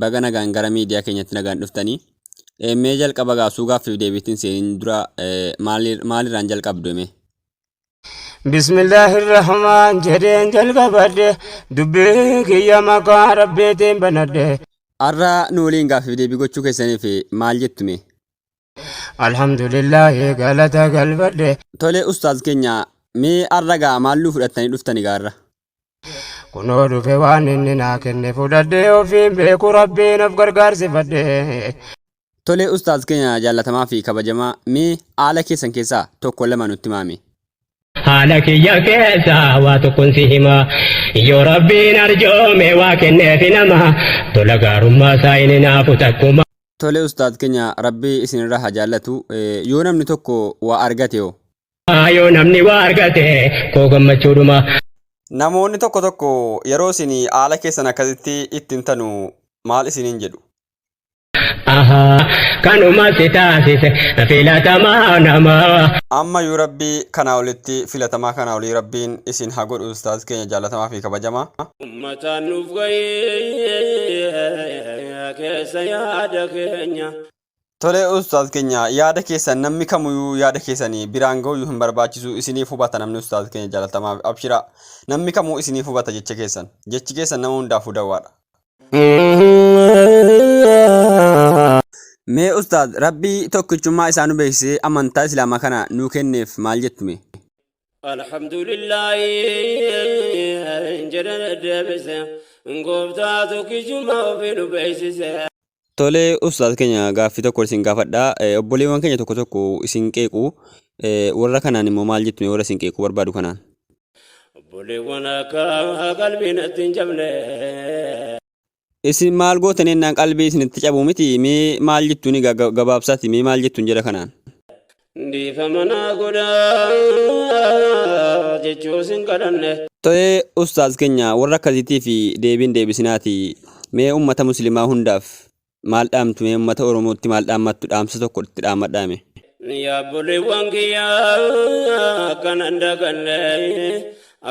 baga nagaan gara miidiyaa keenyatti nagaan dhuftanii. Mee jalqaba gaafsuu gaaffiif deebiitiin seeniin dura maalirraan jalqabdu hime? Bismillahirrahmaan jedheen jalqabadde dubbii kiyya maqaa rabbiitiin banadde. Har'a nu waliin gaaffiif deebii gochuu keessaniif maal jettume? Alhamdulillahi galata galfadde. Tole ustaaz keenya mee har'a gaa maalluu fudhattanii dhuftani gaarra? Kunoo dhufe waan inni naa kenne fudhadhee ofiin beeku rabbiin of gargaarsifadhe. Tole ustaaz keenya jaallatamaa fi kabajamaa mee haala keessan keessaa tokko lama nutti himi. Haala kiyya keessaa waa tokkoon si hima yoo rabbiin arjoome waa kenneefi nama tola gaarummaa isaa inni naafu takkuma. Tole ustaaz keenya rabbii isinirraa haa jaallatu. Yoo namni tokko waa argate hoo? Yoo namni waa argate koo gammachuudhuma. Namoonni tokko yeroo isin haala keessan akkasitti ittiin tanu maal isiniin jedhu? Kanuma si taasise filatamaa namaa. Amma yoo rabbii kanaa olitti filatamaa kanaa olii rabbiin isin haa godhu ustaaz keenya jaallatamaa fi kabajamaa. Ummataan nuuf gahee keessa yaada keenya. Tole ustaaz keenya yaada keessan namni kamuyyuu yaada keessanii biraan ga'uu hin barbaachisu isiniif hubata namni ustaaz keenya jaallatamaa abshira namni kamuu isiniif hubata jechi keessan nama hundaafuu dawwaadha. Mee ustaaz rabbii tokkichummaa isaa nu beeksisee amantaa islaamaa kana nuu kenneef maal jettume? Alhamdulillahi jedhana deebise gooftaa tokkichummaa ofii nu beeksise. Tole ustaaz keenya gaaffii tokko isin gaafadha. Obboleewwan keenya tokko isin qeequ warra kanaan immoo maal jettume warra isin qeequ barbaadu kanaan? Obboleewwan akka qalbiin ittiin cabne. Isin maal gootan ennaan qalbii isinitti cabu miti mee maal jettuuni gabaabsaati mee maal jettuun jedha kanaan? Dhiifamana godhaa jechuu isin kadhanne. Tole ustaaz keenya warra akkasiitii fi deebiin deebisinaati mee ummata muslimaa hundaaf maal dhaamtu mee ummata oromootti maal dhaammattu dhaamsa tokko itti dhaammadhaame? Yaa obboleewwan kiyyaa akkanan daganne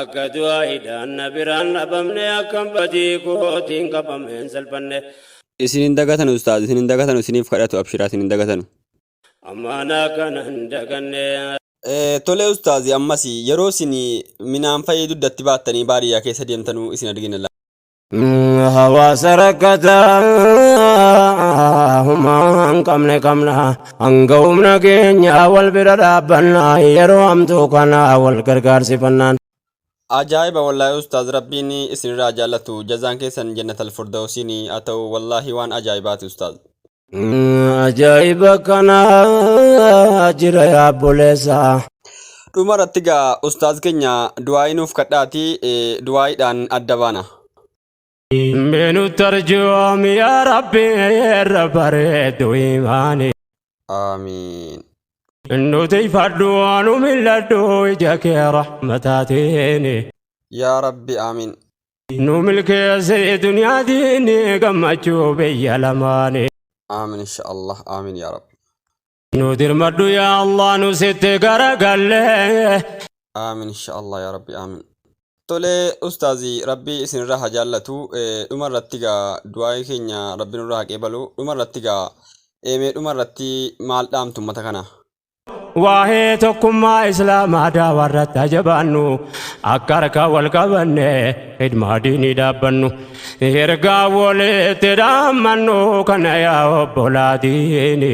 akka du'aayiidhaan na biraan dhabamne akkam badii kootiin qabameen salphanne. Isinin dagatanu ustaaz isinin dagatanu isiniif kadhatu abshiraa isinin dagatanu. Ammaana akkanan daganne. Tole ustaaz ammas yeroo isin minaan fayyee duddatti baattanii baadiyyaa keessa deemtanuu isin argina. Hawaasa rakkataa humaan qabne qabna hanga humna keenya wal bira dhaabbannaa yeroo hamtuu kana wal gargaarsifannaan. Ajaa'iba wallaahi ustaaz rabbiin isinirraa jaallatu jazaan keessan jannatal firdawsiin haa ta'u wallaahi waan ajaa'ibaati ustaaz. Ajaa'iba kana jira yaa obboleessa. Dhumarratti gaa ustaaz keenya du'aa nuuf kadhaatii du'aaidhaan adda baana. Menu tarjuam ya Rabbi bareedu imaani. Amiin. Nuti faddu anu milladdu ija kee rahmataatiin. Yaa Rabbi amiin. Nu milkeessee duniyaa diini gammachuu biyya lamaani. Amiin inshaallah amiin yaa Rabbi. Nu dirmaddu yaa Allah nu sitti garagalle. Amiin inshaallah yaa Rabbi amiin. Tole ustaazi rabbii isinirraa haa jaallatu dhumarratti gaa du'aa keenya rabbiin irraa haa qeebalu dhumarratti gaa dhumarratti maal dhaamtu ummata kana? Waa'ee tokkummaa islaamaa daawarratti ajabaannu akka harka wal qabanne khidmaa diinii dhaabbannu ergaa walitti dhaammannu kana yaa obbolaa diini.